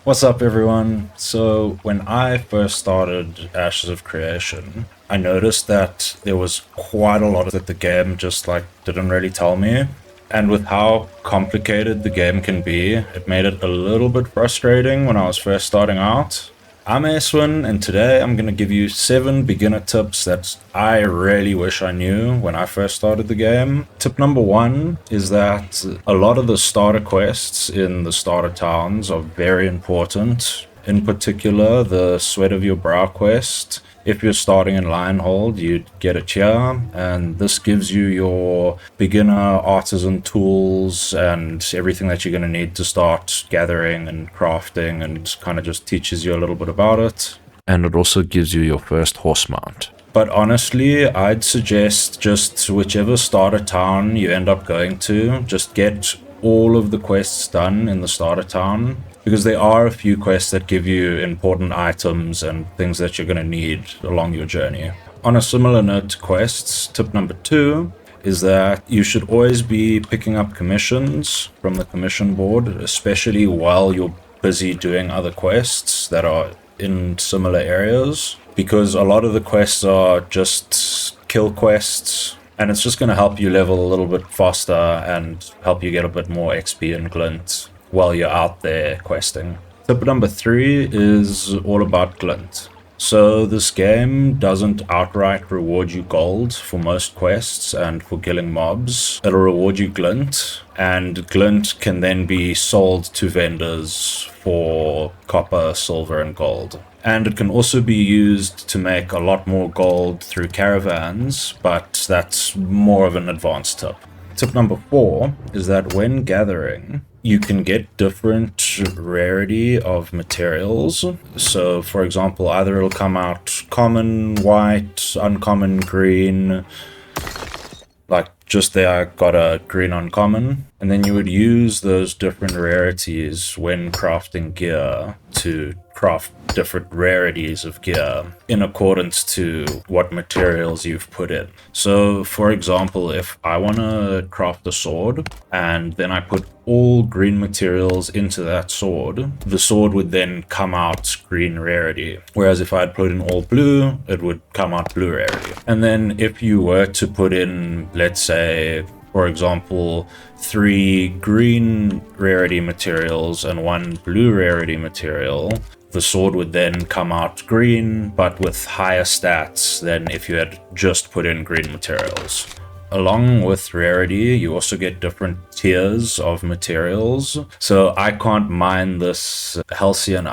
What's up, everyone? So, when I first started Ashes of Creation, I noticed that there was quite a lot that the game just didn't really tell me. And with how complicated the game can be, it made it a little bit frustrating when I was first starting out. I'm Aswin, and today I'm going to give you 7 beginner tips that I really wish I knew when I first started the game. Tip number 1 is that a lot of the starter quests in the starter towns are very important. In particular, the Sweat of Your Brow quest. If you're starting in Lionhold, you'd get a tier, and this gives you your beginner artisan tools and everything that you're going to need to start gathering and crafting, and kind of just teaches you a little bit about it. And it also gives you your first horse mount. But honestly, I'd suggest just whichever starter town you end up going to, just get all of the quests done in the starter town, because there are a few quests that give you important items and things that you're going to need along your journey. On a similar note to quests, tip number 2 is that you should always be picking up commissions from the commission board, especially while you're busy doing other quests that are in similar areas, because a lot of the quests are just kill quests, and it's just going to help you level a little bit faster and help you get a bit more XP and glint while you're out there questing. Tip number 3 is all about glint. So this game doesn't outright reward you gold for most quests and for killing mobs. It'll reward you glint, and glint can then be sold to vendors for copper, silver, and gold. And it can also be used to make a lot more gold through caravans, but that's more of an advanced tip. Tip number 4 is that when gathering, you can get different rarity of materials. So, for example, either it'll come out common, white, uncommon, green. Like just there, I got a green uncommon. And then you would use those different rarities when crafting gear to craft different rarities of gear in accordance to what materials you've put in. So, for example, if I want to craft a sword and then I put all green materials into that sword, the sword would then come out green rarity. Whereas if I'd put in all blue, it would come out blue rarity. And then if you were to put in, let's say, for example, 3 green rarity materials and 1 blue rarity material, the sword would then come out green, but with higher stats than if you had just put in green materials. Along with rarity, you also get different tiers of materials. So I can't mine this halcyon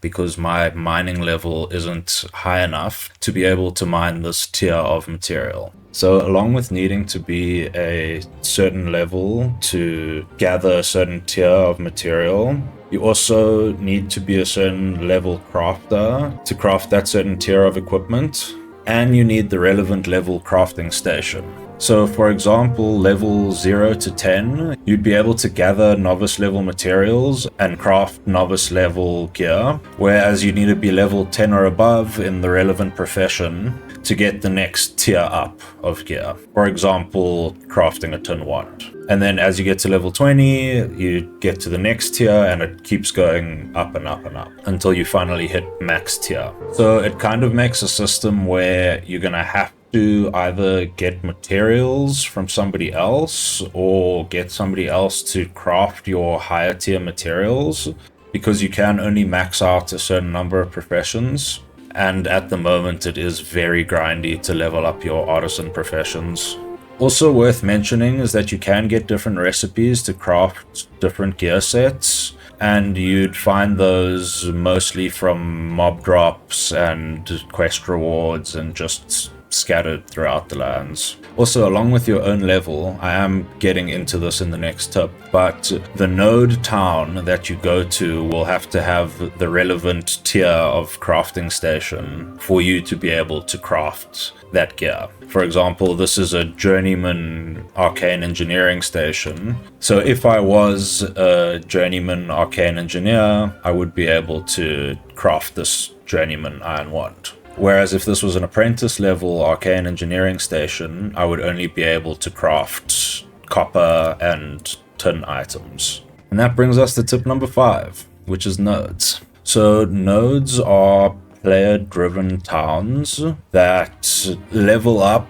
because my mining level isn't high enough to be able to mine this tier of material. So along with needing to be a certain level to gather a certain tier of material, you also need to be a certain level crafter to craft that certain tier of equipment, and you need the relevant level crafting station. So for example, level 0 to 10, you'd be able to gather novice level materials and craft novice level gear, whereas you need to be level 10 or above in the relevant profession to get the next tier up of gear. For example, crafting a tin wand. And then as you get to level 20, you get to the next tier, and it keeps going up and up and up until you finally hit max tier. So it kind of makes a system where you're going to have to either get materials from somebody else or get somebody else to craft your higher tier materials, because you can only max out a certain number of professions. And at the moment, it is very grindy to level up your artisan professions. Also worth mentioning is that you can get different recipes to craft different gear sets, and you'd find those mostly from mob drops and quest rewards and just scattered throughout the lands. Also, along with your own level, I am getting into this in the next tip, but the node town that you go to will have to have the relevant tier of crafting station for you to be able to craft that gear. For example, this is a journeyman arcane engineering station. So if I was a journeyman arcane engineer, I would be able to craft this journeyman iron wand. Whereas if this was an apprentice level arcane engineering station, I would only be able to craft copper and tin items. And that brings us to tip number 5. which is nodes. So nodes are player-driven towns that level up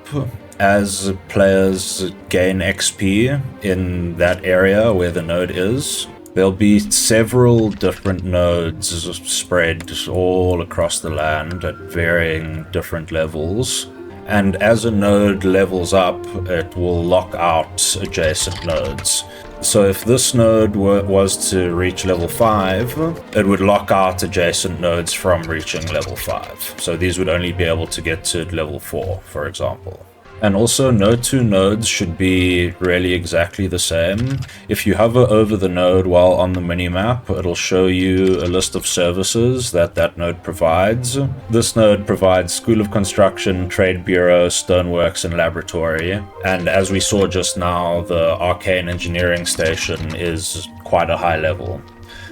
as players gain XP in that area where the node is. There'll be several different nodes spread all across the land at varying different levels. And as a node levels up, it will lock out adjacent nodes. So if this node was to reach level 5, it would lock out adjacent nodes from reaching level 5. So these would only be able to get to level 4, for example. And also, no two nodes should be really exactly the same. If you hover over the node while on the minimap, it'll show you a list of services that that node provides. This node provides School of Construction, Trade Bureau, Stoneworks, and Laboratory. And as we saw just now, the Arcane Engineering Station is quite a high level.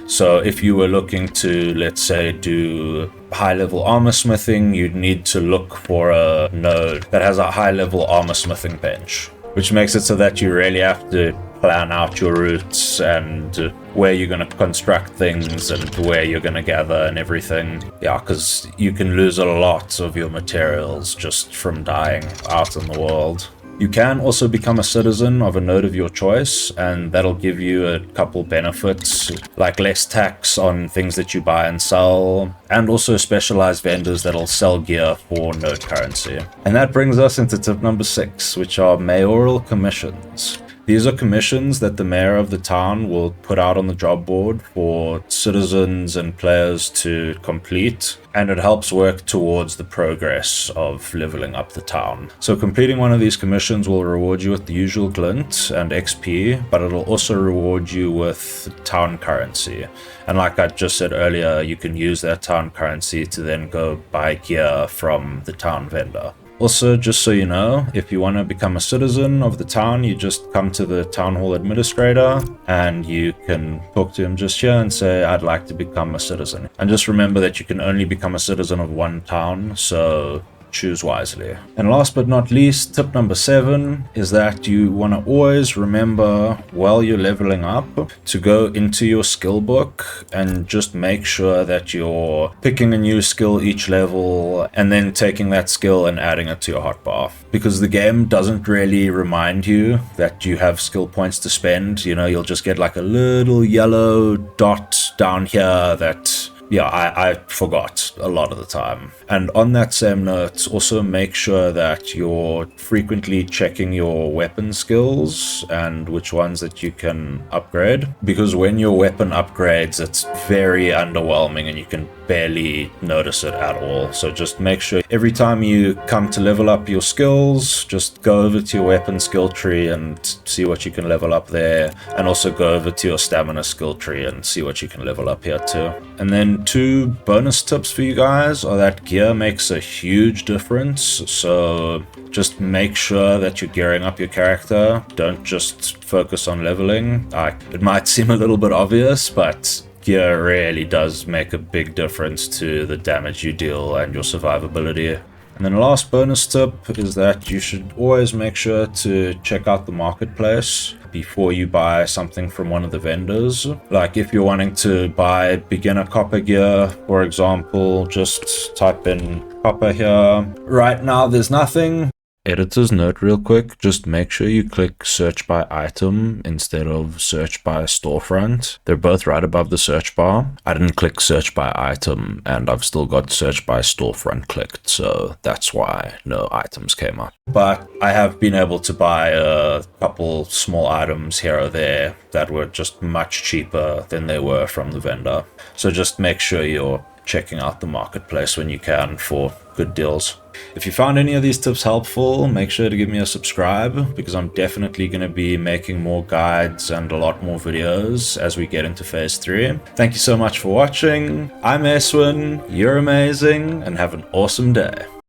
So if you were looking to, let's say, do high-level armor smithing, you'd need to look for a node that has a high-level armor smithing bench, which makes it so that you really have to plan out your routes and where you're going to construct things and where you're going to gather and everything. Yeah, because you can lose a lot of your materials just from dying out in the world. You can also become a citizen of a node of your choice, and that'll give you a couple benefits, like less tax on things that you buy and sell, and also specialized vendors that'll sell gear for node currency. And that brings us into tip number 6, which are mayoral commissions. These are commissions that the mayor of the town will put out on the job board for citizens and players to complete, and it helps work towards the progress of leveling up the town. So completing one of these commissions will reward you with the usual glint and XP, but it'll also reward you with town currency. And like I just said earlier, you can use that town currency to then go buy gear from the town vendor. Also, just so you know, if you want to become a citizen of the town, you just come to the town hall administrator and you can talk to him just here and say, I'd like to become a citizen. And just remember that you can only become a citizen of one town, so choose wisely. And last but not least, tip number 7 is that you want to always remember while you're leveling up to go into your skill book and just make sure that you're picking a new skill each level and then taking that skill and adding it to your hotbar. Because the game doesn't really remind you that you have skill points to spend. You know, you'll just get like a little yellow dot down here that I forgot a lot of the time. And on that same note, also make sure that you're frequently checking your weapon skills and which ones that you can upgrade. Because when your weapon upgrades, it's very underwhelming and you can barely notice it at all. So just make sure every time you come to level up your skills, just go over to your weapon skill tree and see what you can level up there. And also go over to your stamina skill tree and see what you can level up here too. And then 2 bonus tips for you guys are that gear makes a huge difference. So just make sure that you're gearing up your character. Don't just focus on leveling. It might seem a little bit obvious, but gear really does make a big difference to the damage you deal and your survivability. And then the last bonus tip is that you should always make sure to check out the marketplace before you buy something from one of the vendors. Like if you're wanting to buy beginner copper gear, for example, just type in copper here. Right now there's nothing. Editor's note real quick, just make sure you click search by item instead of search by storefront. They're both right above the search bar. I didn't click search by item and I've still got search by storefront clicked, so that's why no items came up. But I have been able to buy a couple small items here or there that were just much cheaper than they were from the vendor. So just make sure you're checking out the marketplace when you can for good deals. If you found any of these tips helpful, make sure to give me a subscribe because I'm definitely going to be making more guides and a lot more videos as we get into phase 3. Thank you so much for watching. I'm Eswin, you're amazing, and have an awesome day.